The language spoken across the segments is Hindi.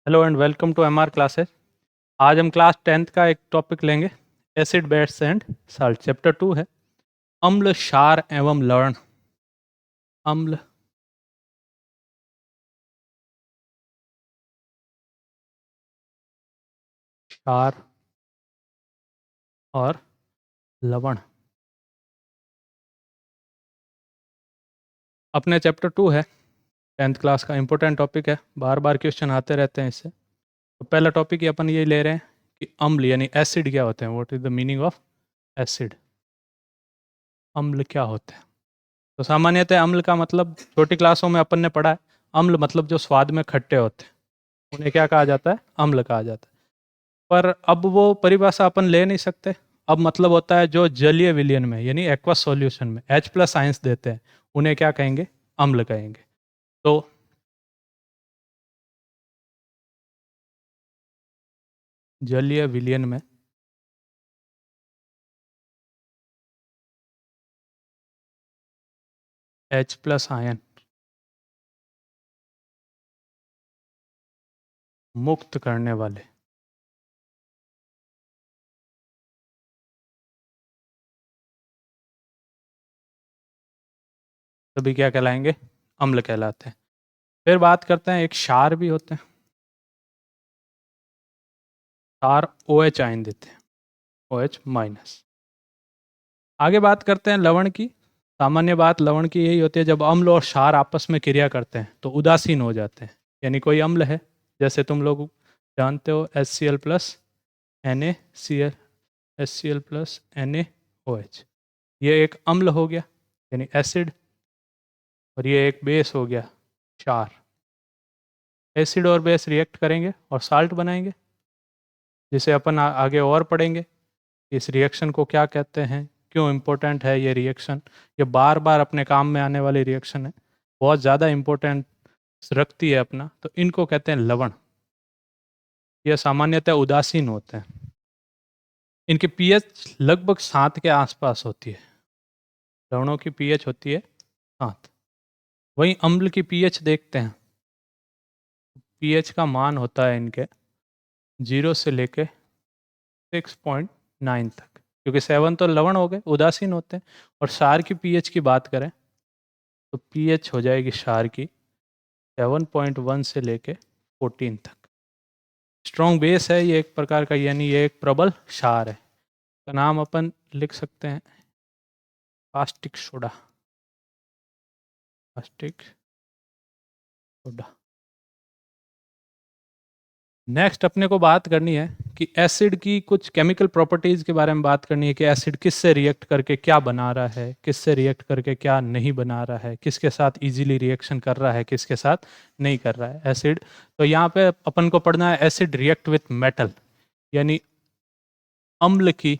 Hello and welcome to MR classes. आज हम क्लास 10th का एक टॉपिक लेंगे, acid base and salt. Chapter 2 है अम्ल, क्षार एवं लवण। अम्ल, क्षार और लवण। अपने चैप्टर 2 है, 10th क्लास का इंपॉर्टेंट टॉपिक है, बार बार क्वेश्चन आते रहते हैं इससे। तो पहला टॉपिक ही अपन ये ले रहे हैं कि अम्ल यानी एसिड क्या होते हैं। What is the meaning of acid? अम्ल क्या होते हैं? तो सामान्यतः अम्ल का मतलब छोटी क्लासों में अपन ने पढ़ा है। अम्ल मतलब जो स्वाद में खट्टे होते हैं उन्हें क्या कहा जाता है? अम्ल कहा जाता है। पर अब वो परिभाषा अपन ले नहीं सकते। अब मतलब होता है जो जलीय विलयन में यानी एक्वस सॉल्यूशन में H+ आयंस देते हैं उन्हें क्या कहेंगे? अम्ल कहेंगे। तो जलीय विलयन में H+ आयन मुक्त करने वाले सभी क्या कहलाएंगे? अम्ल कहलाते हैं। फिर बात करते हैं, एक क्षार भी होते हैं। क्षार OH आयन देते हैं, OH-। आगे बात करते हैं लवण की। सामान्य बात लवण की यही होती है, जब अम्ल और क्षार आपस में क्रिया करते हैं तो उदासीन हो जाते हैं। यानी कोई अम्ल है, जैसे तुम लोग जानते हो HCl+Na, HCl+Na OH, ये एक अम्ल हो गया यानी एसिड। और ये एक बेस हो गया, क्षार। एसिड और बेस रिएक्ट करेंगे और साल्ट बनाएंगे, जिसे अपन आगे और पढ़ेंगे। इस रिएक्शन को क्या कहते हैं, क्यों इम्पोर्टेंट है ये रिएक्शन। ये बार बार अपने काम में आने वाली रिएक्शन है, बहुत ज़्यादा इम्पोर्टेंट रखती है अपना। तो इनको कहते हैं लवण। ये सामान्यतः उदासीन होते हैं। इनकी पीएच लगभग 7 के आसपास होती है। लवणों की पीएच होती है 7। वहीं अम्ल की पीएच देखते हैं। पीएच का मान होता है इनके 0 से लेके 6.9 तक, क्योंकि 7 तो लवण हो गए, उदासीन होते हैं। और क्षार की पीएच की बात करें तो पीएच हो जाएगी क्षार की 7.1 से लेके 14 तक। स्ट्रॉन्ग बेस है ये एक प्रकार का, यानी ये एक प्रबल क्षार है। का नाम अपन लिख सकते हैं caustic soda. Caustic soda. Next अपने को बात करनी है कि एसिड की कुछ केमिकल प्रॉपर्टीज के बारे में बात करनी है, कि एसिड किससे रिएक्ट करके क्या बना रहा है, किससे रिएक्ट करके क्या नहीं बना रहा है, किसके साथ इजीली रिएक्शन कर रहा है, किसके साथ नहीं कर रहा है एसिड। तो यहाँ पे अपन को पढ़ना है एसिड रिएक्ट विथ मेटल, यानी अम्ल की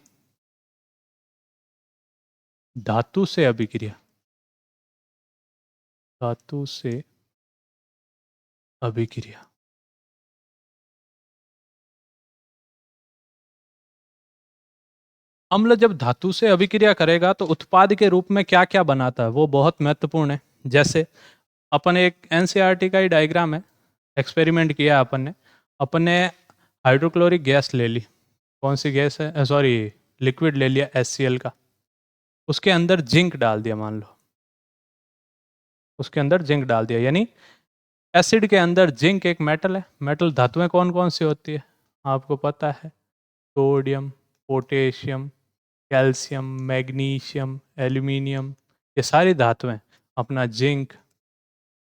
धातु से अभिक्रिया। धातु से अभिक्रिया। अम्ल जब धातु से अभिक्रिया करेगा तो उत्पाद के रूप में क्या क्या बनाता है वो बहुत महत्वपूर्ण है। जैसे अपन एक एनसीईआरटी का ही डायग्राम है, एक्सपेरिमेंट किया अपन ने। अपन ने हाइड्रोक्लोरिक गैस ले ली। कौन सी गैस है, सॉरी, लिक्विड ले लिया HCl का। उसके अंदर जिंक डाल दिया, मान लो उसके अंदर जिंक डाल दिया, यानी एसिड के अंदर जिंक एक मेटल है। मेटल धातुएं कौन कौन सी होती है आपको पता है? Sodium, potassium, calcium, magnesium, aluminium, ये सारी धातुएं। अपना जिंक,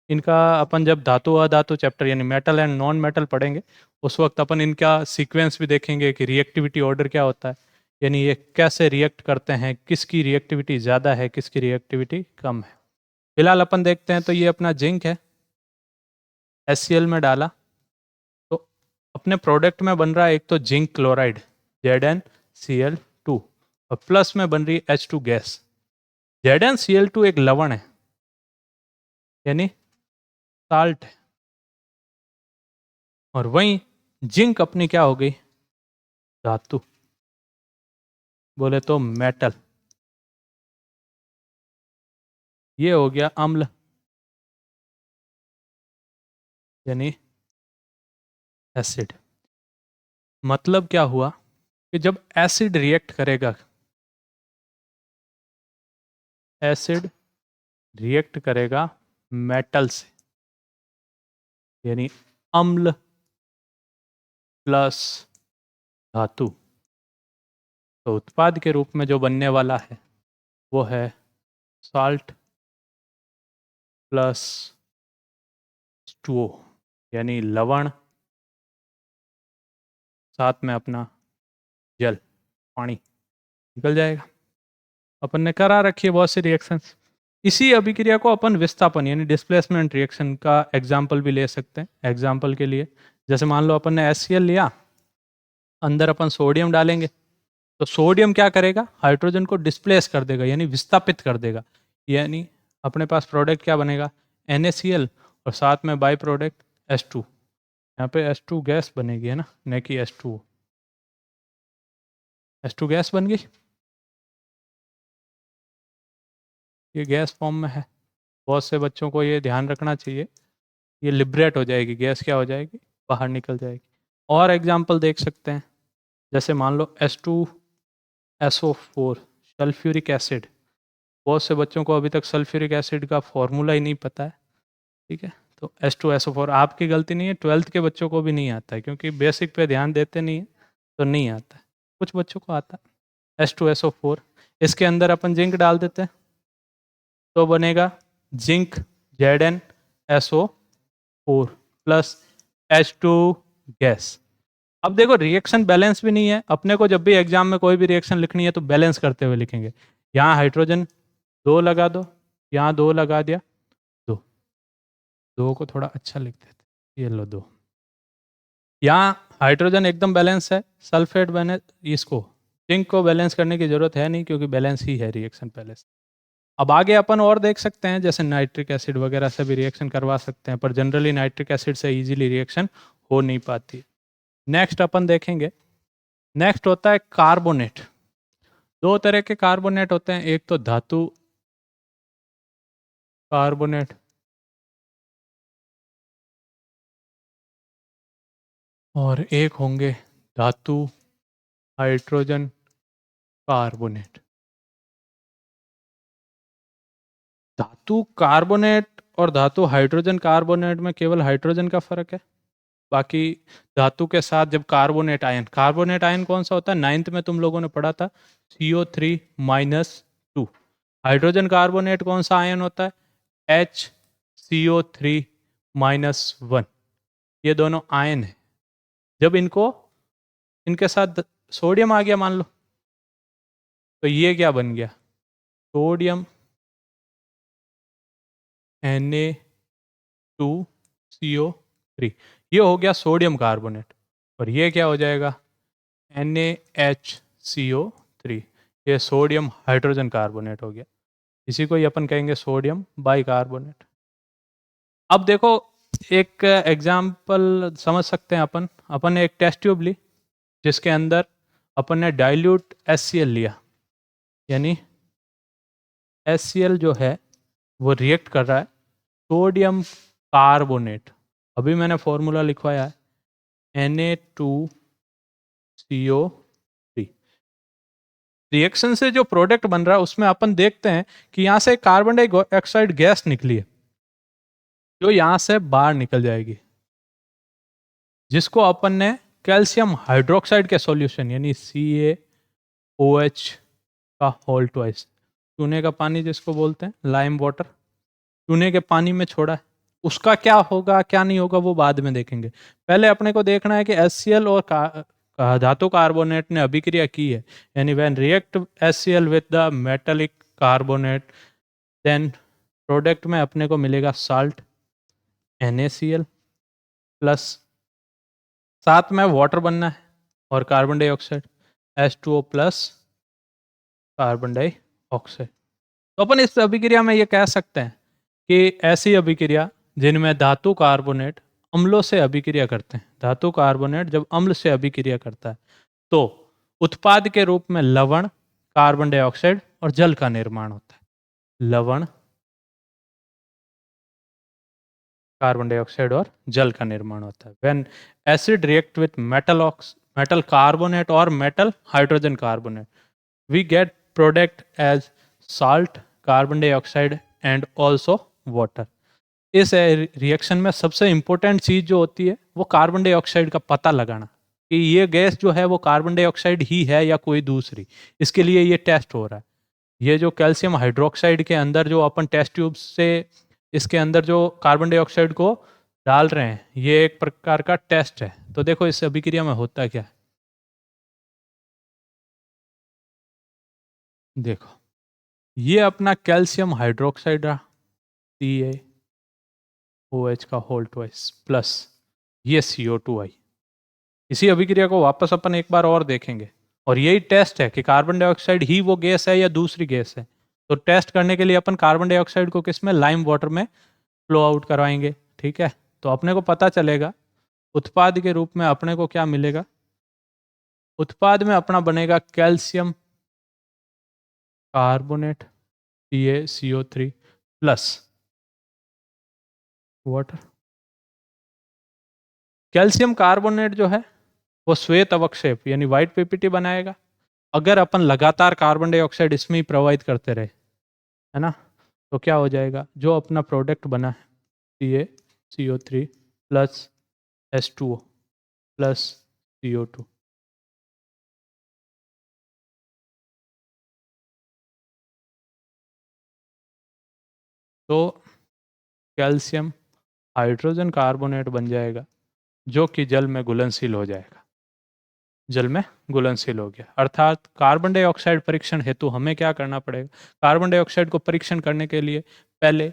इनका अपन जब धातु अधातु चैप्टर यानी मेटल एंड नॉन मेटल पढ़ेंगे उस वक्त अपन इनका सीक्वेंस भी देखेंगे कि रिएक्टिविटी ऑर्डर क्या होता है, यानी ये कैसे रिएक्ट करते हैं, किसकी रिएक्टिविटी ज़्यादा है, किसकी रिएक्टिविटी कम है। फिलहाल अपन देखते हैं, तो ये अपना जिंक है, HCl में डाला तो अपने प्रोडक्ट में बन रहा है एक तो जिंक क्लोराइड ZnCl2, और प्लस में बन रही है H2 गैस। ZnCl2 एक लवण है, यानी साल्ट है। और वहीं जिंक अपनी क्या हो गई? धातु, बोले तो मेटल। ये हो गया अम्ल, यानी एसिड। मतलब क्या हुआ कि जब एसिड रिएक्ट करेगा, एसिड रिएक्ट करेगा मेटल से, यानी अम्ल प्लस धातु, तो उत्पाद के रूप में जो बनने वाला है वो है साल्ट प्लस H2O, यानी लवण साथ में अपना जल, पानी निकल जाएगा। अपन ने करा रखी है बहुत सी रिएक्शंस। इसी अभिक्रिया को अपन विस्थापन यानी डिस्प्लेसमेंट रिएक्शन का एग्जाम्पल भी ले सकते हैं। एग्जाम्पल के लिए जैसे मान लो अपन ने HCl लिया, अंदर अपन सोडियम डालेंगे, तो सोडियम क्या करेगा, हाइड्रोजन को डिस्प्लेस कर देगा यानी विस्थापित कर देगा, यानी अपने पास प्रोडक्ट क्या बनेगा, NaCl, और साथ में बाई प्रोडक्ट H2। यहाँ पे H2 गैस बनेगी है ना, न कि H2O। H2 गैस बन गई, ये गैस फॉर्म में है। बहुत से बच्चों को ये ध्यान रखना चाहिए, ये लिबरेट हो जाएगी, गैस क्या हो जाएगी, बाहर निकल जाएगी। और एग्जाम्पल देख सकते हैं, जैसे मान लो H2SO4 सल्फ्यूरिक एसिड। बहुत से बच्चों को अभी तक सल्फ्यूरिक एसिड का फॉर्मूला ही नहीं पता है, ठीक है। तो H2SO4 आपकी गलती नहीं है, 12th के बच्चों को भी नहीं आता है, क्योंकि बेसिक पे ध्यान देते नहीं है तो नहीं आता है। कुछ बच्चों को आता है H2SO4। इसके अंदर अपन जिंक डाल देते हैं तो बनेगा zinc ZnSO4 plus H2 gas. अब देखो रिएक्शन बैलेंस भी नहीं है, अपने को जब भी एग्जाम में कोई भी रिएक्शन लिखनी है तो बैलेंस करते हुए लिखेंगे। यहाँ हाइड्रोजन 2 लगा दो, यहाँ 2 लगा दिया, 2, 2 को थोड़ा अच्छा लिख देते, ये लो 2। यहाँ हाइड्रोजन एकदम बैलेंस है, सल्फेट बने, इसको जिंक को बैलेंस करने की जरूरत है नहीं, क्योंकि बैलेंस ही है रिएक्शन पहले से। अब आगे अपन और देख सकते हैं, जैसे नाइट्रिक एसिड वगैरह से भी रिएक्शन करवा सकते हैं, पर जनरली नाइट्रिक एसिड से इजीली रिएक्शन हो नहीं पाती। नेक्स्ट अपन देखेंगे, नेक्स्ट होता है कार्बोनेट। दो तरह के कार्बोनेट होते हैं, एक तो धातु कार्बोनेट और एक होंगे धातु हाइड्रोजन कार्बोनेट। धातु कार्बोनेट और धातु हाइड्रोजन कार्बोनेट में केवल हाइड्रोजन का फर्क है, बाकी धातु के साथ जब कार्बोनेट आयन कौन सा होता है, 9th में तुम लोगों ने पढ़ा था, CO3-2। हाइड्रोजन कार्बोनेट कौन सा आयन होता है, HCO3-1। ये दोनों आयन है। जब इनके साथ सोडियम आ गया मान लो, तो ये क्या बन गया, सोडियम Na2CO3, ये हो गया सोडियम कार्बोनेट। और ये क्या हो जाएगा, NaHCO3, ये सोडियम हाइड्रोजन कार्बोनेट हो गया। इसी को ही अपन कहेंगे सोडियम बाइकार्बोनेट। अब देखो एक एग्जाम्पल समझ सकते हैं अपन। अपन ने एक टेस्ट ट्यूब ली, जिसके अंदर अपन ने डाइल्यूट HCl लिया, यानी HCl जो है वो रिएक्ट कर रहा है सोडियम कार्बोनेट। अभी मैंने फॉर्मूला लिखवाया है Na2CO3। रिएक्शन से जो प्रोडक्ट बन रहा है उसमें अपन देखते हैं कि यहाँ से कार्बन डाइऑक्साइड गैस निकली है, जो यहाँ से बाहर निकल जाएगी, जिसको अपन ने कैल्शियम हाइड्रोक्साइड के सॉल्यूशन यानी CaOH का होल ट्वाइस, चूने का पानी जिसको बोलते हैं, लाइम वाटर, चूने के पानी में छोड़ा है। उसका क्या होगा क्या नहीं होगा वो बाद में देखेंगे। पहले अपने को देखना है कि HCl और धातु कार्बोनेट ने अभिक्रिया की है, यानी when react HCl with the metallic carbonate, then product में अपने को मिलेगा साल्ट NaCl प्लस साथ में वाटर बनना है और carbon dioxide H2O plus carbon dioxide. तो अपन इस अभिक्रिया में ये कह सकते हैं कि ऐसी अभिक्रिया जिनमें धातु कार्बोनेट अम्लों से अभिक्रिया करते हैं, धातु कार्बोनेट जब अम्ल से अभिक्रिया करता है तो उत्पाद के रूप में लवण, कार्बन डाइऑक्साइड और जल का निर्माण होता है। लवण, कार्बन डाइऑक्साइड और जल का निर्माण होता है। When acid react with metal carbonate और metal hydrogen carbonate, we get product as salt, carbon dioxide and also water. इस रिएक्शन में सबसे इंपॉर्टेंट चीज जो होती है वो कार्बन डाइऑक्साइड का पता लगाना कि ये गैस जो है वो कार्बन डाइऑक्साइड ही है या कोई दूसरी। इसके लिए ये टेस्ट हो रहा है। ये जो कैल्शियम हाइड्रोक्साइड के अंदर जो अपन टेस्ट ट्यूब से इसके अंदर जो कार्बन डाइऑक्साइड को डाल रहे हैं, ये एक प्रकार का टेस्ट है। तो देखो इस अभिक्रिया में होता क्या है, देखो ये अपना कैल्शियम हाइड्रोक्साइड रहा, CaOH का होल ट्वाइस प्लस ये CO2 आई। इसी अभिक्रिया को वापस अपन एक बार और देखेंगे और यही टेस्ट है कि कार्बन डाइऑक्साइड ही वो गैस है या दूसरी गैस है। तो टेस्ट करने के लिए अपन कार्बन डाइऑक्साइड को किस में, लाइम वाटर में फ्लो आउट करवाएंगे। ठीक है, तो अपने को पता चलेगा उत्पाद के रूप में अपने को क्या मिलेगा। उत्पाद में अपना बनेगा calcium carbonate CaCO3 plus water. Calcium carbonate जो है वो श्वेत अवक्षेप यानी व्हाइट पीपीटी बनाएगा अगर अपन लगातार कार्बन डाइऑक्साइड इसमें ही प्रोवाइड करते रहे, है ना। तो क्या हो जाएगा, जो अपना प्रोडक्ट बना है CaCO3 plus H2O plus CO2, तो कैल्शियम हाइड्रोजन कार्बोनेट बन जाएगा जो कि जल में घुलनशील हो जाएगा। जल में घुलनशील हो गया, अर्थात कार्बन डाइऑक्साइड परीक्षण हेतु हमें क्या करना पड़ेगा। कार्बन डाइऑक्साइड को परीक्षण करने के लिए पहले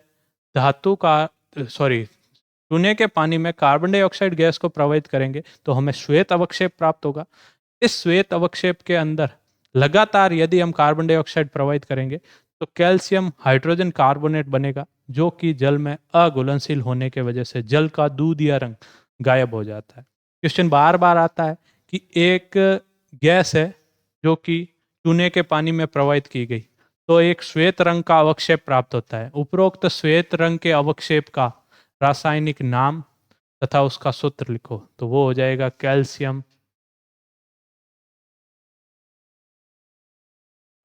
धातु का चूने के पानी में कार्बन डाइऑक्साइड गैस को प्रवाहित करेंगे तो हमें श्वेत अवक्षेप प्राप्त होगा। इस श्वेत अवक्षेप के अंदर लगातार यदि हम कार्बन डाइऑक्साइड प्रवाहित करेंगे तो कैल्शियम हाइड्रोजन कार्बोनेट बनेगा जो कि जल में अघुलनशील होने के वजह से जल का दूधिया रंग गायब हो जाता है। क्वेश्चन बार बार आता है कि एक गैस है जो कि चूने के पानी में प्रवाहित की गई तो एक श्वेत रंग का अवक्षेप प्राप्त होता है। उपरोक्त श्वेत रंग के अवक्षेप का रासायनिक नाम तथा उसका सूत्र लिखो, तो वो हो जाएगा कैल्शियम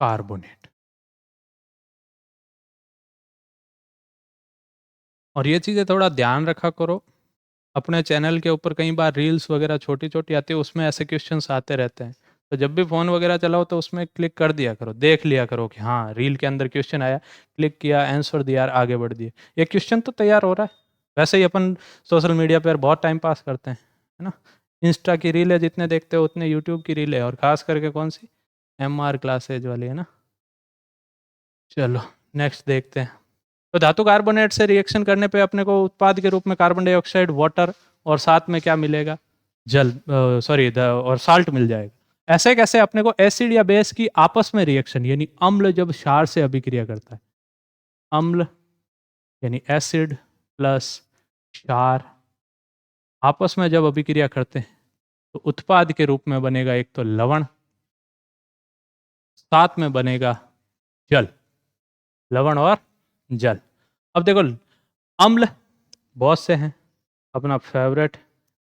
कार्बोनेट। और ये चीज़ें थोड़ा ध्यान रखा करो। अपने चैनल के ऊपर कई बार रील्स वगैरह छोटी छोटी आती है, उसमें ऐसे क्वेश्चंस आते रहते हैं। तो जब भी फ़ोन वगैरह चलाओ तो उसमें क्लिक कर दिया करो, देख लिया करो कि हाँ रील के अंदर क्वेश्चन आया, क्लिक किया, आंसर दिया, आगे बढ़ दिए। ये क्वेश्चन तो तैयार हो रहा है। वैसे ही अपन सोशल मीडिया पर बहुत टाइम पास करते हैं, है ना। इंस्टा की रील है, जितने देखते हो उतने यूट्यूब की रील है, और ख़ास करके कौन सी, MR क्लासेज वाली, है ना। चलो नेक्स्ट देखते हैं। तो धातु कार्बोनेट से रिएक्शन करने पे अपने को उत्पाद के रूप में कार्बन डाइऑक्साइड, वाटर और साथ में क्या मिलेगा, जल और साल्ट मिल जाएगा। ऐसे कैसे, अपने को एसिड या बेस की आपस में रिएक्शन यानी अम्ल जब क्षार से अभिक्रिया करता है, अम्ल यानी एसिड प्लस क्षार आपस में जब अभिक्रिया करते हैं तो उत्पाद के रूप में बनेगा एक तो लवण, साथ में बनेगा जल, लवण और जल। अब देखो अम्ल बहुत से हैं, अपना फेवरेट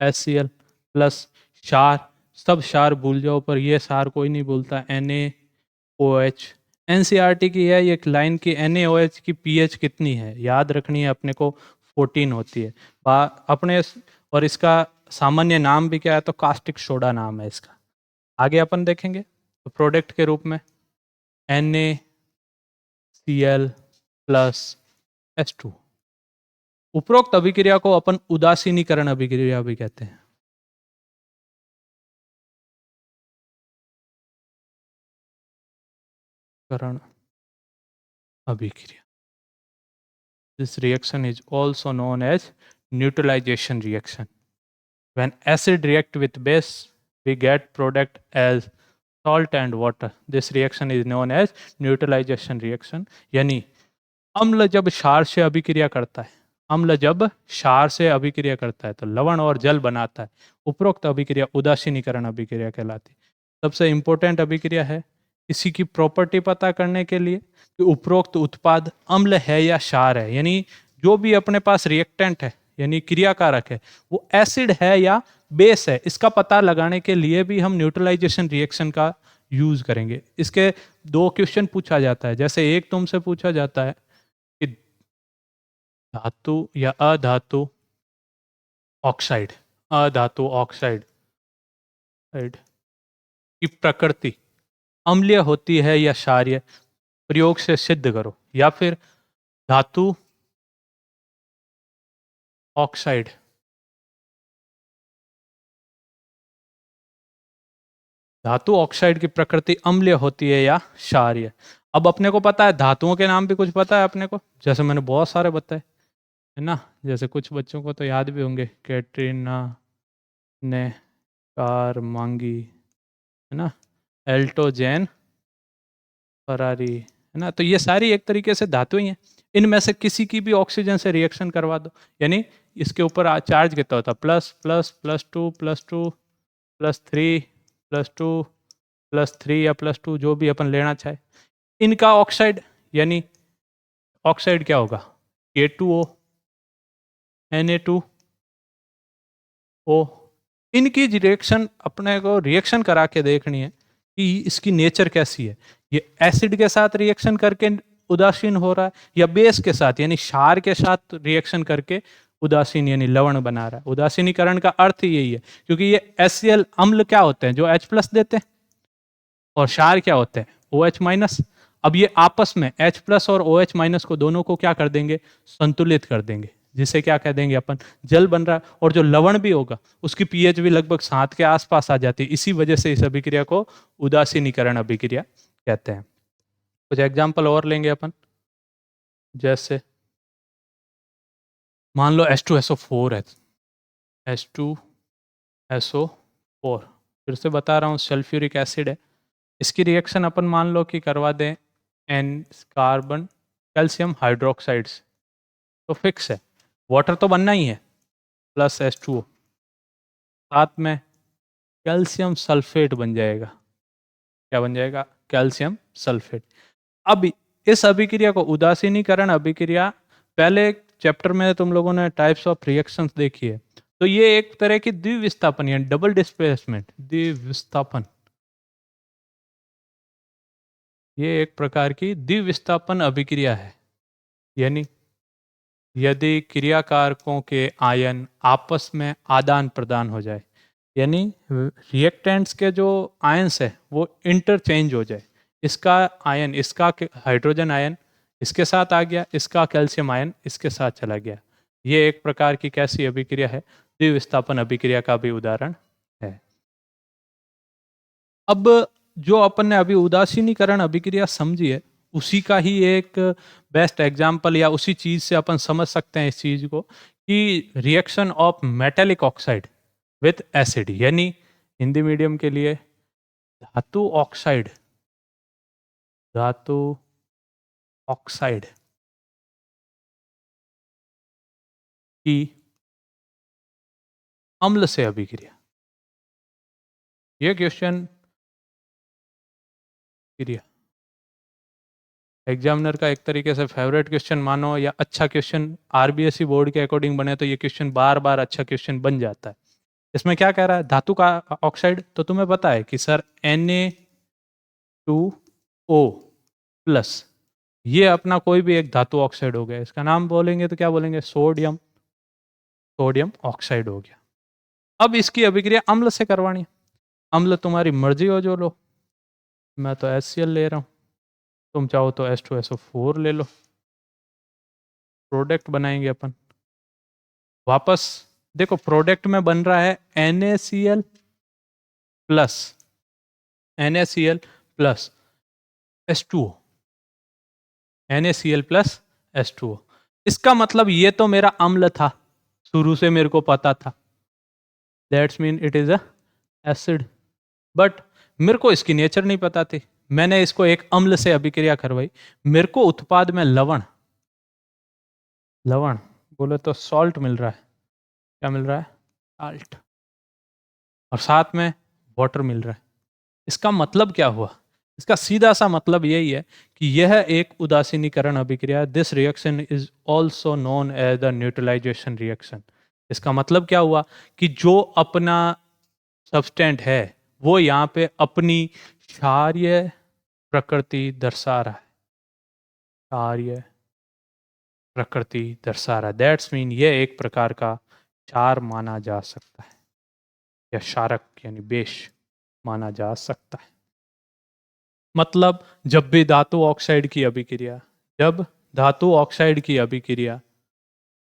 HCl प्लस क्षार, सब क्षार भूल जाओ पर ये क्षार कोई नहीं भूलता, NaOH। NCERT की है ये लाइन की, NaOH की pH कितनी है याद रखनी है अपने को, 14 होती है अपने। और इसका सामान्य नाम भी क्या है, तो कास्टिक सोडा नाम है इसका। आगे अपन देखेंगे तो प्रोडक्ट के रूप में NaCl प्लस H2। उपरोक्त अभिक्रिया को अपन उदासीनीकरण अभिक्रिया भी कहते हैं। करण अभिक्रिया, this reaction is also known as neutralization reaction. When acid react with base we get product as salt and water. This reaction is known as neutralization reaction। यानी अम्ल जब क्षार से अभिक्रिया करता है, अम्ल जब क्षार से अभिक्रिया करता है तो लवण और जल बनाता है। उपरोक्त अभिक्रिया उदासीनीकरण अभिक्रिया कहलाती है। सबसे इंपॉर्टेंट अभिक्रिया है। इसी की प्रॉपर्टी पता करने के लिए कि उपरोक्त उत्पाद अम्ल है या क्षार है, यानी जो भी अपने पास रिएक्टेंट है यानी क्रियाकारक है, वो एसिड है या बेस है, इसका पता लगाने के लिए भी हम न्यूट्रलाइजेशन रिएक्शन का यूज करेंगे। इसके दो क्वेश्चन पूछा जाता है, जैसे एक तुमसे पूछा जाता है कि धातु या अधातु ऑक्साइड, अधातु ऑक्साइड की प्रकृति अम्लीय होती है या क्षारीय, प्रयोग से सिद्ध करो। या फिर धातु ऑक्साइड धातु ऑक्साइड की प्रकृति अम्लीय होती है या क्षारीय। अब अपने को पता है, धातुओं के नाम भी कुछ पता है अपने को, जैसे मैंने बहुत सारे बताए है ना, जैसे कुछ बच्चों को तो याद भी होंगे, कैटरीना ने कार मांगी है ना, एल्टोजेन फरारी है ना, तो ये सारी एक तरीके से धातु ही हैं। इनमें से किसी की भी ऑक्सीजन से रिएक्शन करवा दो, यानी इसके ऊपर चार्ज कितना होता है, plus plus plus two plus two plus three plus two plus three या प्लस टू, जो भी अपन लेना चाहे। इनका ऑक्साइड यानी ऑक्साइड क्या होगा, K2O Na2O। इनकी रिएक्शन अपने को रिएक्शन करा के देखनी है कि इसकी नेचर कैसी है, ये एसिड के साथ रिएक्शन करके उदासीन हो रहा है या बेस के साथ यानी क्षार के साथ रिएक्शन करके उदासीन यानी लवण बना रहा है। उदासीनीकरण का अर्थ यही है, क्योंकि ये HCl अम्ल क्या होते हैं, जो H+ देते हैं, और क्षार क्या होते हैं, OH-। अब ये आपस में H+ और OH- को दोनों को क्या कर देंगे, संतुलित कर देंगे, जिसे क्या कह देंगे अपन, जल बन रहा है। और जो लवण भी होगा उसकी pH भी लगभग 7 के आसपास आ जाती है। इसी वजह से इस अभिक्रिया को उदासीनीकरण अभिक्रिया कहते हैं। कुछ एग्जाम्पल और लेंगे अपन, जैसे मान लो H2SO4 है, H2SO4 फिर से बता रहा हूँ सल्फ्यूरिक एसिड है। इसकी रिएक्शन अपन मान लो कि करवा दें एन कार्बन कैल्शियम हाइड्रोक्साइड से, तो फिक्स है, वाटर तो बनना ही है, प्लस H2O, साथ में कैल्शियम सल्फेट बन जाएगा। क्या बन जाएगा, कैल्शियम सल्फेट। अब इस अभिक्रिया को उदासीनीकरण अभिक्रिया, पहले चैप्टर में तुम लोगों ने टाइप्स ऑफ रिएक्शंस देखी है, तो ये एक तरह की द्विविस्थापन यानी डबल डिस्प्लेसमेंट द्विविस्थापन, ये एक प्रकार की द्विविस्थापन अभिक्रिया है। यानी यदि क्रियाकारकों के आयन आपस में आदान प्रदान हो जाए, यानी रिएक्टेंट्स के जो आयन्स है वो इंटरचेंज हो जाए, इसका आयन, इसका हाइड्रोजन आयन इसके साथ आ गया, इसका कैल्शियम आयन इसके साथ चला गया, ये एक प्रकार की कैसी अभिक्रिया है, द्विविस्थापन अभिक्रिया का भी उदाहरण है। अब जो अपन ने अभी उदासीनीकरण अभिक्रिया समझी है, उसी का ही एक बेस्ट एग्जाम्पल या उसी चीज से अपन समझ सकते हैं इस चीज को, कि reaction of metallic oxide with acid, यानी हिंदी मीडियम के लिए धातु ऑक्साइड, धातु ऑक्साइड की अम्ल से अभिक्रिया। ये क्वेश्चन क्रिया एग्जामिनर का एक तरीके से फेवरेट क्वेश्चन मानो, या अच्छा क्वेश्चन RBSE बोर्ड के अकॉर्डिंग बने तो ये क्वेश्चन बार बार अच्छा क्वेश्चन बन जाता है। इसमें क्या कह रहा है, धातु का ऑक्साइड, तो तुम्हें पता है कि सर Na2O प्लस, ये अपना कोई भी एक धातु ऑक्साइड हो गया, इसका नाम बोलेंगे तो क्या बोलेंगे, सोडियम, सोडियम ऑक्साइड हो गया। अब इसकी अभिक्रिया अम्ल से करवानी है, अम्ल तुम्हारी मर्जी हो जो लो, मैं तो HCl ले रहा हूँ, तुम चाहो तो H2SO4 ले लो, प्रोडक्ट बनाएंगे अपन। वापस देखो, प्रोडक्ट में बन रहा है NaCl plus NaCl plus H2O, NaCl plus H2O। इसका मतलब ये तो मेरा अम्ल था, शुरू से मेरे को पता था, that's mean it is a acid, but मेरे को इसकी नेचर नहीं पता थी, मैंने इसको एक अम्ल से अभिक्रिया करवाई, मेरे को उत्पाद में लवण, लवण बोले तो सॉल्ट मिल रहा है, क्या मिल रहा है, साल्ट, और साथ में वाटर मिल रहा है। इसका मतलब क्या हुआ इसका सीधा सा मतलब यही है कि यह एक उदासीनीकरण अभिक्रिया है। This reaction is also known as the neutralisation reaction. इसका मतलब क्या हुआ कि जो अपना सब्सटेंट है वो यहाँ पे अपनी क्षारीय प्रकृति दर्शा रहा है, क्षारीय प्रकृति दर्शा रहा है। दैट्स मीन ये एक प्रकार का क्षार माना जा सकता है, या क्षारक यानी बेश माना जा सकता है। मतलब जब भी धातु ऑक्साइड की अभिक्रिया, जब धातु ऑक्साइड की अभिक्रिया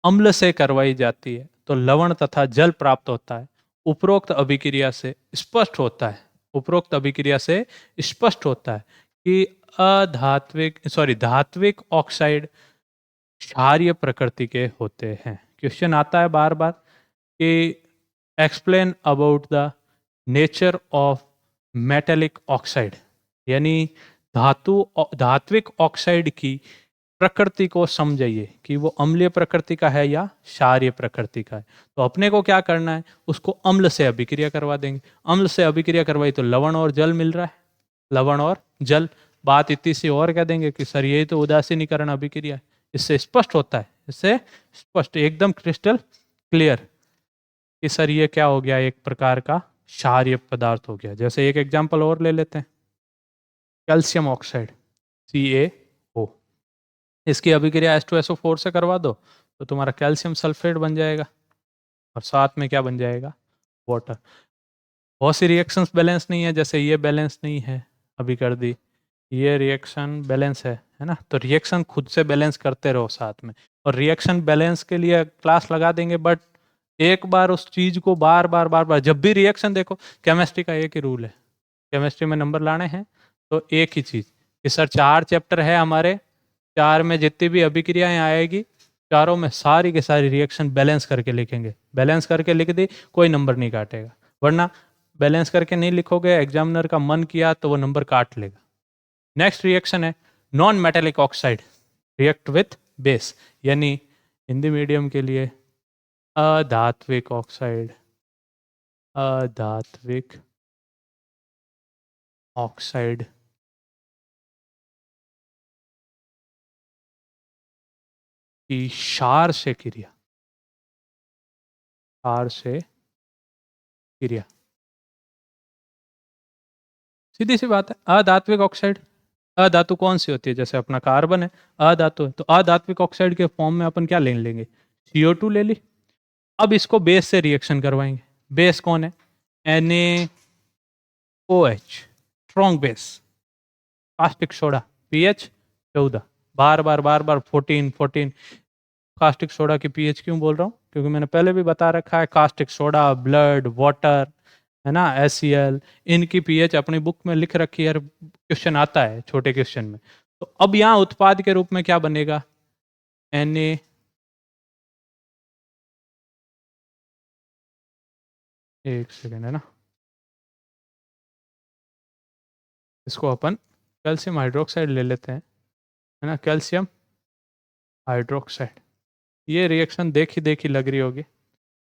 अम्ल से करवाई जाती है तो लवण तथा जल प्राप्त होता है। उपरोक्त अभिक्रिया से स्पष्ट होता है, उपरोक्त अभिक्रिया से स्पष्ट होता है कि धात्विक ऑक्साइड क्षारीय प्रकृति के होते हैं। क्वेश्चन आता है बार बार कि explain about the nature of metallic oxide, यानी धात्विक ऑक्साइड की प्रकृति को समझिए कि वो अम्लीय प्रकृति का है या क्षारीय प्रकृति का है। तो अपने को क्या करना है, उसको अम्ल से अभिक्रिया करवा देंगे। अम्ल से अभिक्रिया करवाई तो लवण और जल मिल रहा है, लवण और जल। बात इतनी सी और कह देंगे कि सर यही तो उदासीनीकरण अभिक्रिया है। इससे स्पष्ट होता है, इससे स्पष्ट एकदम क्रिस्टल क्लियर कि सर ये क्या हो गया, एक प्रकार का क्षारीय पदार्थ हो गया। जैसे एक एग्जाम्पल और ले लेते हैं, कैल्शियम ऑक्साइड CaO, इसकी अभिक्रिया H2SO4 से करवा दो तो तुम्हारा कैल्शियम सल्फेट बन जाएगा और साथ में क्या बन जाएगा, वाटर। बहुत सी रिएक्शंस बैलेंस नहीं है, जैसे ये बैलेंस नहीं है, अभी कर दी, ये रिएक्शन बैलेंस है ना। तो रिएक्शन खुद से बैलेंस करते रहो साथ में, और रिएक्शन बैलेंस के लिए क्लास लगा देंगे, बट एक बार उस चीज को बार बार बार बार जब भी रिएक्शन देखो, केमिस्ट्री का एक ही रूल है, केमिस्ट्री में नंबर लाने हैं तो एक ही चीज कि सर 4 चैप्टर है हमारे, 4 में जितनी भी अभिक्रियाएं आएगी चारों में सारी के सारी रिएक्शन बैलेंस करके लिखेंगे। बैलेंस करके लिख दी कोई नंबर नहीं काटेगा, वरना बैलेंस करके नहीं लिखोगे, एग्जामिनर का मन किया तो वो नंबर काट लेगा। नेक्स्ट रिएक्शन है non metallic oxide react with base, यानी हिंदी मीडियम के लिए अधात्विक ऑक्साइड, अधात्विक ऑक्साइड की क्षार से क्रिया, क्षार से क्रिया, सीधी सी बात है। अधात्विक ऑक्साइड, अधातु कौन सी होती है, जैसे अपना कार्बन है अधातु है, तो अधात्विक ऑक्साइड के फॉर्म में अपन क्या ले लेंगे, CO2 ले ली। अब इसको बेस से रिएक्शन करवाएंगे। बेस कौन है, NaOH, strong base, caustic soda, pH 14, बार बार बार बार 14। कास्टिक सोडा की pH क्यों बोल रहा हूँ, क्योंकि मैंने पहले भी बता रखा है, कास्टिक सोडा, ब्लड, वाटर है ना, HCl, इनकी pH अपनी बुक में लिख रखी है, क्वेश्चन आता है छोटे क्वेश्चन में। तो अब यहाँ उत्पाद के रूप में क्या बनेगा, Na, एक सेकेंड है ना, इसको अपन कैल्शियम हाइड्रोक्साइड ले लेते हैं, है ना, कैल्शियम हाइड्रोक्साइड। ये रिएक्शन देखी देखी लग रही होगी।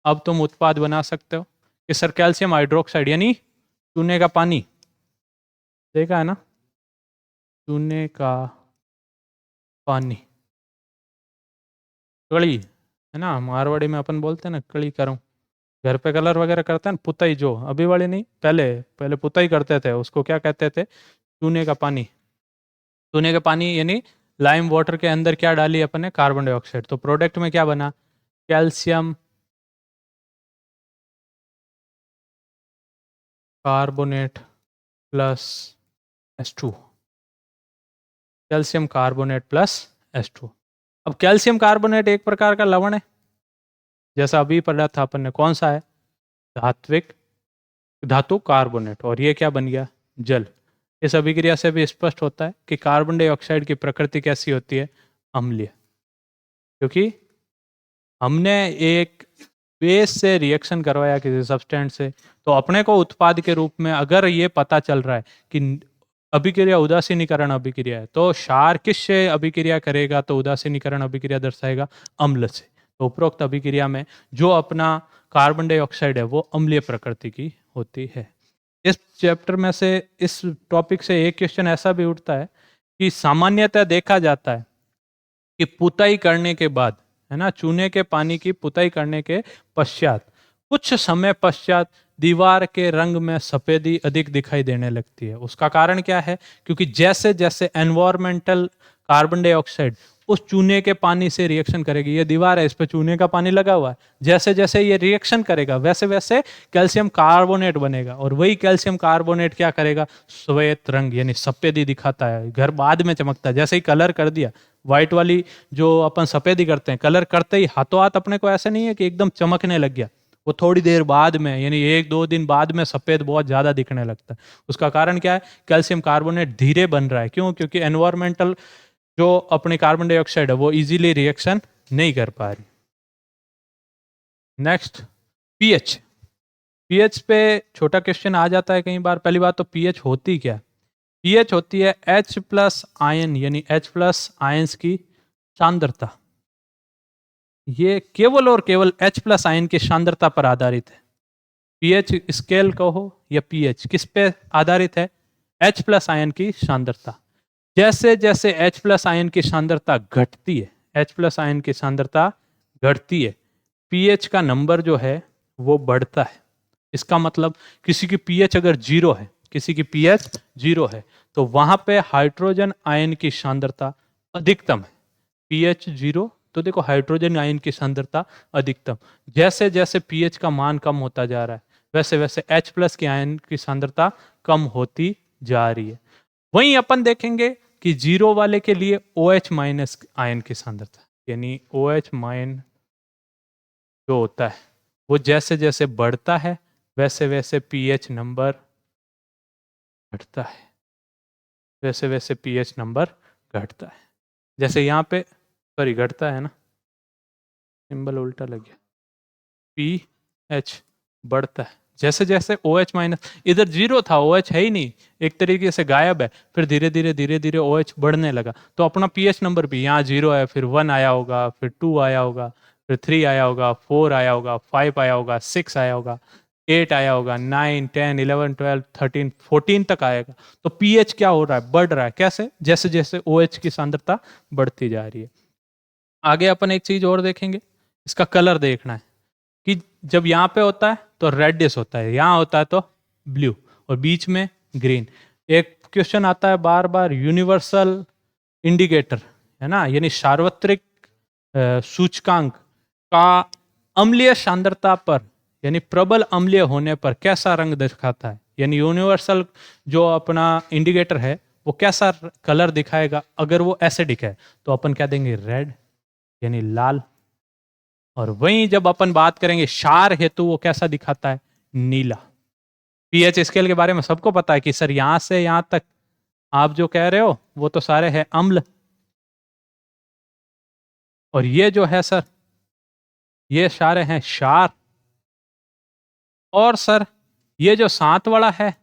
अब तुम उत्पाद बना सकते हो कि सर कैल्शियम हाइड्रोक्साइड यानी चूने का पानी, देखा है ना, चूने का पानी, कड़ी है ना, मारवाड़ी में अपन बोलते हैं ना कड़ी करूँ, घर पे कलर वगैरह करते हैं ना, पुताई, जो अभी वाली नहीं, पहले पहले पुताई करते थे, उसको क्या कहते थे, चूने का पानी। चूने का पानी यानी लाइम वाटर के अंदर क्या डाली अपन ने, कार्बन डाइऑक्साइड, तो प्रोडक्ट में क्या बना, calcium carbonate plus H2, calcium carbonate plus H2। अब कैल्शियम कार्बोनेट एक प्रकार का लवण है, जैसा अभी पढ़ा था अपन ने, कौन सा है, धात्विक धातु कार्बोनेट, और ये क्या बन गया, जल। इस अभिक्रिया से भी स्पष्ट होता है कि कार्बन डाइऑक्साइड की प्रकृति कैसी होती है, अम्लीय, क्योंकि हमने एक बेस से रिएक्शन करवाया किसी सब्सटेंट से, तो अपने को उत्पाद के रूप में अगर ये पता चल रहा है कि अभिक्रिया उदासीनीकरण अभिक्रिया है, तो क्षार किससे अभिक्रिया करेगा, तो उदासीनीकरण अभिक्रिया दर्शाएगा अम्ल से। तो उपरोक्त अभिक्रिया में जो अपना कार्बन डाइऑक्साइड है वो अम्लीय प्रकृति की होती है। इस चैप्टर में से, इस टॉपिक से एक क्वेश्चन ऐसा भी उठता है कि सामान्यतः देखा जाता है कि पुताई करने के बाद, है ना, चूने के पानी की पुताई करने के पश्चात कुछ समय पश्चात दीवार के रंग में सफेदी अधिक दिखाई देने लगती है। उसका कारण क्या है? क्योंकि जैसे जैसे एनवायरमेंटल कार्बन डाइऑक्साइड उस चूने के पानी से रिएक्शन करेगी, ये दीवार है, इस पे चूने का पानी लगा हुआ है, जैसे जैसे ये रिएक्शन करेगा वैसे वैसे कैल्शियम कार्बोनेट बनेगा, और वही कैल्शियम कार्बोनेट क्या करेगा? श्वेत रंग यानी सफेदी दिखाता है, घर बाद में चमकता है। जैसे ही कलर कर दिया, व्हाइट वाली जो अपन सफेदी करते हैं, कलर करते ही हाथों हाथ अपने को ऐसा नहीं है कि एकदम चमकने लग गया, वो थोड़ी देर बाद में यानी 1-2 दिन बाद में सफेद बहुत ज्यादा दिखने लगता है। उसका कारण क्या है? कैल्शियम कार्बोनेट धीरे बन रहा है। क्यों? क्योंकि एनवायरमेंटल जो अपनी कार्बन डाइऑक्साइड है वो इजीली रिएक्शन नहीं कर पा रही। Next, pH. पीएच पे छोटा क्वेश्चन आ जाता है कई बार। पहली बात तो पीएच होती क्या है? पीएच होती है H प्लस आयन यानी H प्लस आयंस की सांद्रता। ये केवल और केवल H प्लस आयन की सांद्रता पर आधारित है। पीएच स्केल कहो या पीएच, किस पे आधारित है? H प्लस आयन की सांद्रता। जैसे जैसे H प्लस आयन की सांद्रता घटती है, H प्लस आयन की सांद्रता घटती है, पीएच का नंबर जो है वो बढ़ता है। इसका मतलब किसी की पीएच अगर जीरो है, किसी की पीएच जीरो है, तो वहां पे हाइड्रोजन आयन की सांद्रता अधिकतम है। पीएच जीरो तो देखो हाइड्रोजन आयन की सांद्रता अधिकतम। जैसे जैसे पीएच का मान कम होता जा रहा है, वैसे वैसे H प्लस के आयन की सांद्रता कम होती जा रही है। वहीं अपन देखेंगे कि जीरो वाले के लिए OH माइनस आयन की सांद्रता यानी OH माइन जो होता है वो जैसे जैसे बढ़ता है वैसे वैसे पीएच नंबर घटता है, वैसे वैसे पीएच नंबर घटता है। जैसे यहाँ पे सॉरी घटता है ना, सिंबल उल्टा लग गया, पीएच बढ़ता है जैसे जैसे OH माइनस, इधर जीरो था, OH है ही नहीं, एक तरीके से गायब है, फिर धीरे धीरे धीरे धीरे OH बढ़ने लगा, तो अपना पीएच नंबर भी यहाँ जीरो है, फिर 1 आया होगा, फिर 2 आया होगा, फिर 3 आया होगा, 4 आया होगा, 5 आया होगा, 6 आया होगा, 8 आया होगा, 9, 10, 11, 12, 13, 14 तक आएगा। तो पीएच क्या हो रहा है? बढ़ रहा है। कैसे? जैसे जैसे OH की सांद्रता बढ़ती जा रही है। आगे अपन एक चीज और देखेंगे, इसका कलर देखना है कि जब यहाँ पे होता है तो रेडिश होता है, यहाँ होता है तो ब्लू, और बीच में ग्रीन। एक क्वेश्चन आता है बार बार, यूनिवर्सल इंडिकेटर, है ना, यानी सार्वत्रिक सूचकांक का अम्लीय सांद्रता पर यानी प्रबल अम्लीय होने पर कैसा रंग दिखाता है। यानी यूनिवर्सल जो अपना इंडिकेटर है वो कैसा कलर दिखाएगा? अगर वो एसिडिक है तो अपन क्या देंगे? रेड यानी लाल। और वहीं जब अपन बात करेंगे क्षार हेतु, वो कैसा दिखाता है? नीला। पीएच स्केल के बारे में सबको पता है कि सर यहां से यहां तक आप जो कह रहे हो वो तो सारे हैं अम्ल, और ये जो है सर ये सारे हैं क्षार, और सर ये जो सात वाला है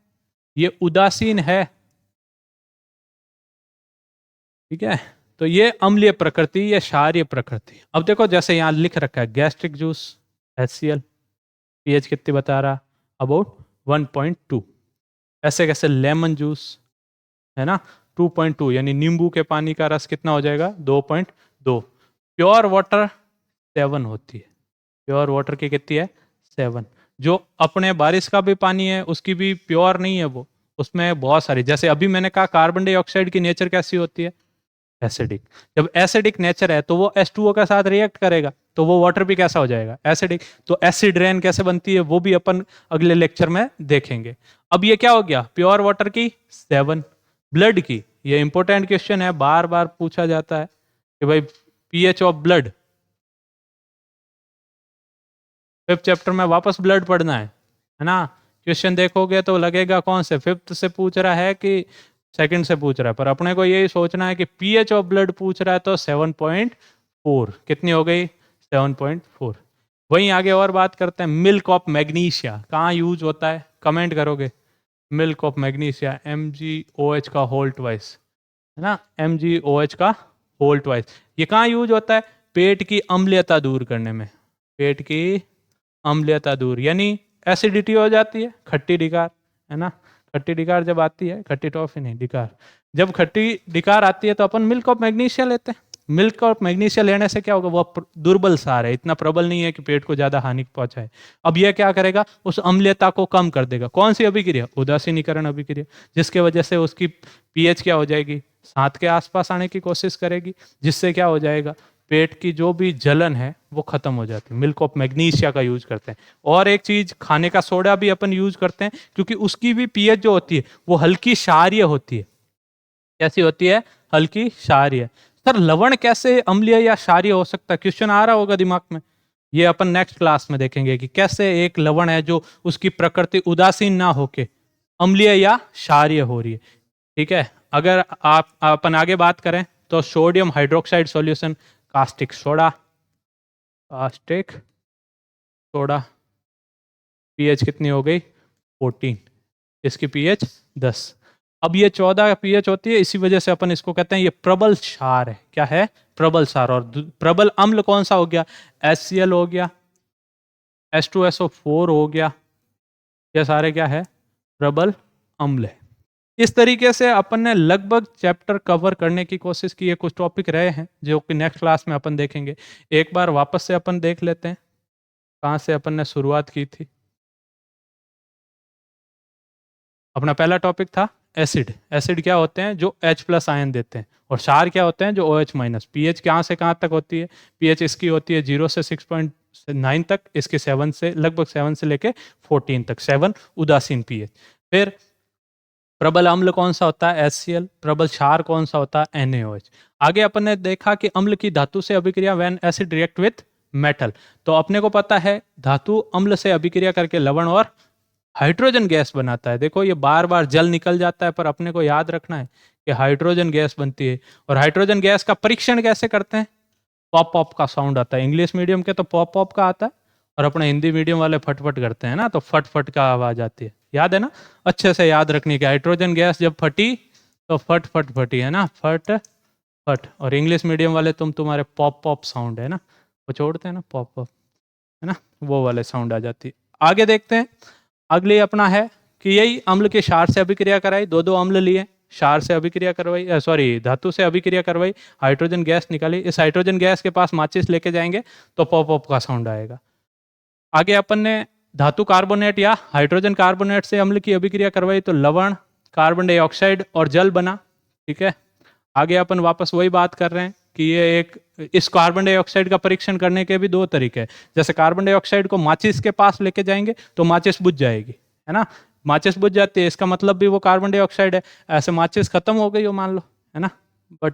ये उदासीन है। ठीक है, तो ये अम्लीय प्रकृति, ये क्षारीय प्रकृति। अब देखो जैसे यहां लिख रखा है गैस्ट्रिक जूस HCl, पीएच कितनी बता रहा? अबाउट 1.2। ऐसे कैसे लेमन जूस, है ना, 2.2, यानी नींबू के पानी का रस कितना हो जाएगा? 2.2। प्योर वाटर 7 होती है, प्योर वाटर की कितनी है? 7। जो अपने बारिश का भी पानी है उसकी भी प्योर नहीं है वो, उसमें बहुत सारी, जैसे अभी मैंने कहा कार्बन डाइऑक्साइड की नेचर कैसी होती है? एसिडिक। जब एसिडिक नेचर है तो वो H2O के साथ रिएक्ट करेगा, तो वो वाटर भी कैसा हो जाएगा? एसिडिक। तो एसिड रेन कैसे बनती है वो भी अपन अगले लेक्चर में देखेंगे। अब ये क्या हो गया? प्योर वाटर की 7। ब्लड की, ये इंपॉर्टेंट क्वेश्चन है, बार बार पूछा जाता है कि भाई pH of blood, 5th chapter में वापस ब्लड पढ़ना है ना। क्वेश्चन देखोगे तो लगेगा कौन से 5th से पूछ रहा है कि 2nd से पूछ रहा है, पर अपने को यही सोचना है कि पीएच ऑफ ब्लड पूछ रहा है तो 7.4 कितनी हो गई? 7.4। वहीं आगे और बात करते हैं, मिल्क ऑफ मैग्नीशिया कहाँ यूज होता है? कमेंट करोगे। मिल्क ऑफ मैग्नीशिया MgOH का होल ट्वाइस, है ना, MgOH का होल ट्वाइस, ये कहाँ यूज होता है? पेट की अम्लीयता दूर करने में। पेट की अम्लीयता दूर यानी एसिडिटी हो जाती है, खट्टी डिकार, है ना। खट्टी डिकार जब आती है, खट्टी टॉफी नहीं डिकार, जब खट्टी डिकार आती है तो अपन मिल्क ऑफ मैग्नीशिया लेते हैं। मिल्क ऑफ मैग्नीशिया लेने से क्या होगा, वो दुर्बल सार है, इतना प्रबल नहीं है कि पेट को ज्यादा हानि पहुंचाए। अब यह क्या करेगा, उस अम्लीयता को कम कर देगा। कौन सी अभिक्रिया, उदासीनीकरण अभिक्रिया, जिसके वजह से उसकी पीएच क्या हो जाएगी, 7 के आसपास आने की कोशिश करेगी, जिससे क्या हो जाएगा, पेट की जो भी जलन है वो खत्म हो जाती है। मिल्क ऑफ मैग्नीशिया का यूज करते हैं। और एक चीज, खाने का सोडा भी अपन यूज करते हैं, क्योंकि उसकी भी पीएच जो होती है वो हल्की क्षारीय होती है। कैसी होती है, हल्की क्षारीय। सर लवण कैसे अम्लीय या क्षारीय हो सकता है, क्वेश्चन आ रहा होगा दिमाग में। ये अपन नेक्स्ट क्लास में देखेंगे कि कैसे एक लवण है जो उसकी प्रकृति उदासीन ना होके अम्लीय या क्षारीय हो रही है। ठीक है, अगर आप अपन आगे बात करें तो sodium hydroxide solution, caustic soda, caustic soda, pH कितनी हो गई 14, इसकी पीएच 10। अब ये 14 पीएच होती है, इसी वजह से अपन इसको कहते हैं ये प्रबल क्षार है। क्या है, प्रबल क्षार। और प्रबल अम्ल कौन सा हो गया, HCl हो गया, H2SO4 हो गया, ये सारे क्या है, प्रबल अम्ल है। इस तरीके से अपन ने लगभग चैप्टर कवर करने की कोशिश की है। कुछ टॉपिक रहे हैं जो कि नेक्स्ट क्लास में अपन देखेंगे। एक बार वापस से अपन देख लेते हैं कहाँ से अपन ने शुरुआत की थी। अपना पहला टॉपिक था एसिड। एसिड क्या होते हैं, जो H+ आयन देते हैं। और क्षार क्या होते हैं, जो OH-। पीएच कहाँ से कहाँ तक होती है, पीएच इसकी होती है 0 से 6.9 तक, इसके 7 से लगभग 7 से लेके 14 तक, 7 उदासीन पीएच। फिर प्रबल अम्ल कौन सा होता है, HCl। प्रबल क्षार कौन सा होता है, NaOH। आगे अपन ने देखा कि अम्ल की धातु से अभिक्रिया, when acid react with metal. तो अपने को पता है धातु अम्ल से अभिक्रिया करके लवण और हाइड्रोजन गैस बनाता है। देखो ये बार बार जल निकल जाता है, पर अपने को याद रखना है कि हाइड्रोजन गैस बनती है। और हाइड्रोजन गैस का परीक्षण कैसे करते हैं, पॉप पॉप का साउंड आता है। इंग्लिश मीडियम के तो पॉप पॉप का आता है, और अपने हिंदी मीडियम वाले फटफट करते हैं ना, तो फट फट का आवाज आती है। याद है ना, अच्छे से याद रखनी कि हाइड्रोजन गैस जब फटी तो फट फट फटी, है ना, फट फट। और इंग्लिश मीडियम वाले तुम्हारे पॉप पॉप साउंड है ना, वो छोड़ते हैं ना पॉप पॉप, है ना, वो वाले साउंड आ जाती है। आगे देखते हैं, अगले अपना है कि यही अम्ल के क्षार से अभिक्रिया कराई, दो अम्ल लिए, क्षार से अभिक्रिया करवाई, सॉरी धातु से अभिक्रिया करवाई, हाइड्रोजन गैस निकाली। इस हाइड्रोजन गैस के पास माचिस लेके जाएंगे तो पॉप पॉप का साउंड आएगा। आगे अपन ने धातु कार्बोनेट या हाइड्रोजन कार्बोनेट से अम्ल की अभिक्रिया करवाई तो लवण, कार्बन डाइऑक्साइड और जल बना। ठीक है, आगे अपन वापस वही बात कर रहे हैं कि ये एक, इस कार्बन डाइऑक्साइड का परीक्षण करने के भी 2 तरीके हैं। जैसे कार्बन डाइऑक्साइड को माचिस के पास लेके जाएंगे तो माचिस बुझ जाएगी, है ना, माचिस बुझ जाती है, इसका मतलब भी वो कार्बन डाइऑक्साइड है। ऐसे माचिस खत्म हो गई हो मान लो, है ना, बट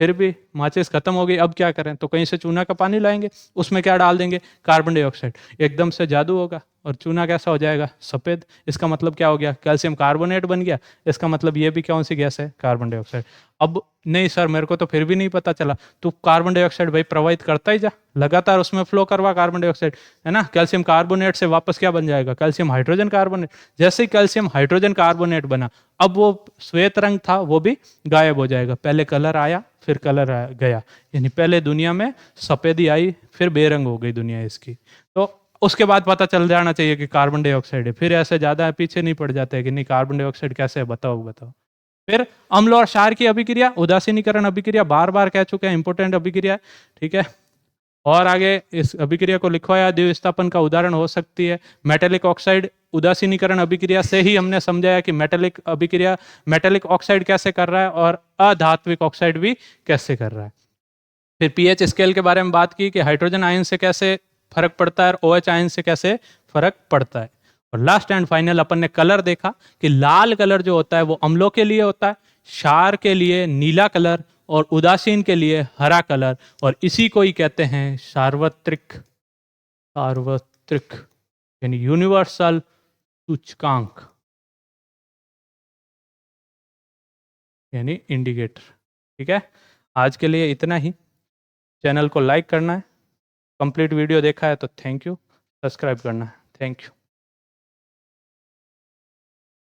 फिर भी माचिस खत्म हो गई, अब क्या करें, तो कहीं से चूना का पानी लाएंगे, उसमें क्या डाल देंगे, कार्बन डाइऑक्साइड, एकदम से जादू होगा और चूना कैसा हो जाएगा, सफेद। इसका मतलब क्या हो गया, कैल्शियम कार्बोनेट बन गया। इसका मतलब ये भी कौन सी गैस है, कार्बन डाइऑक्साइड। अब नहीं सर मेरे को तो फिर भी नहीं पता चला, तू कार्बन डाइऑक्साइड भाई प्रवाहित करता ही जा, लगातार उसमें फ्लो करवा कार्बन डाइऑक्साइड, है ना। कैल्शियम कार्बोनेट से वापस क्या बन जाएगा, कैल्शियम हाइड्रोजन कार्बोनेट। जैसे ही कैल्शियम हाइड्रोजन कार्बोनेट बना, अब वो श्वेत रंग था वो भी गायब हो जाएगा। पहले कलर आया फिर कलर गया, यानी पहले दुनिया में सफेदी आई फिर बेरंग हो गई दुनिया इसकी। तो उसके बाद पता चल जाना चाहिए कि कार्बन डाइऑक्साइड है, फिर ऐसे ज्यादा पीछे नहीं पड़ जाते हैं कि नहीं कार्बन डाइऑक्साइड कैसे है, बताओ बताओ। फिर अम्ल और क्षार की अभिक्रिया, उदासीनीकरण अभिक्रिया, बार बार कह चुके हैं, इंपोर्टेंट अभिक्रिया है। ठीक है, और आगे इस अभिक्रिया को लिखवाया, द्विविस्थापन का उदाहरण हो सकती है मेटेलिक ऑक्साइड। उदासीनीकरण अभिक्रिया से ही हमने समझाया कि मेटेलिक अभिक्रिया, मेटेलिक ऑक्साइड कैसे कर रहा है और अधात्विक ऑक्साइड भी कैसे कर रहा है। फिर पीएच स्केल के बारे में बात की कि हाइड्रोजन आयन से कैसे फर्क पड़ता है और OH आयन से कैसे फर्क पड़ता है। और लास्ट एंड फाइनल अपन ने कलर देखा कि लाल कलर जो होता है वो अम्लों के लिए होता है, क्षार के लिए नीला कलर और उदासीन के लिए हरा कलर। और इसी को ही कहते हैं सार्वत्रिक, सार्वत्रिक यानी यूनिवर्सल सूचकांक, यानी इंडिकेटर। ठीक है, आज के लिए इतना ही। चैनल को लाइक करना है, कंप्लीट वीडियो देखा है तो थैंक यू, सब्सक्राइब करना है, थैंक यू।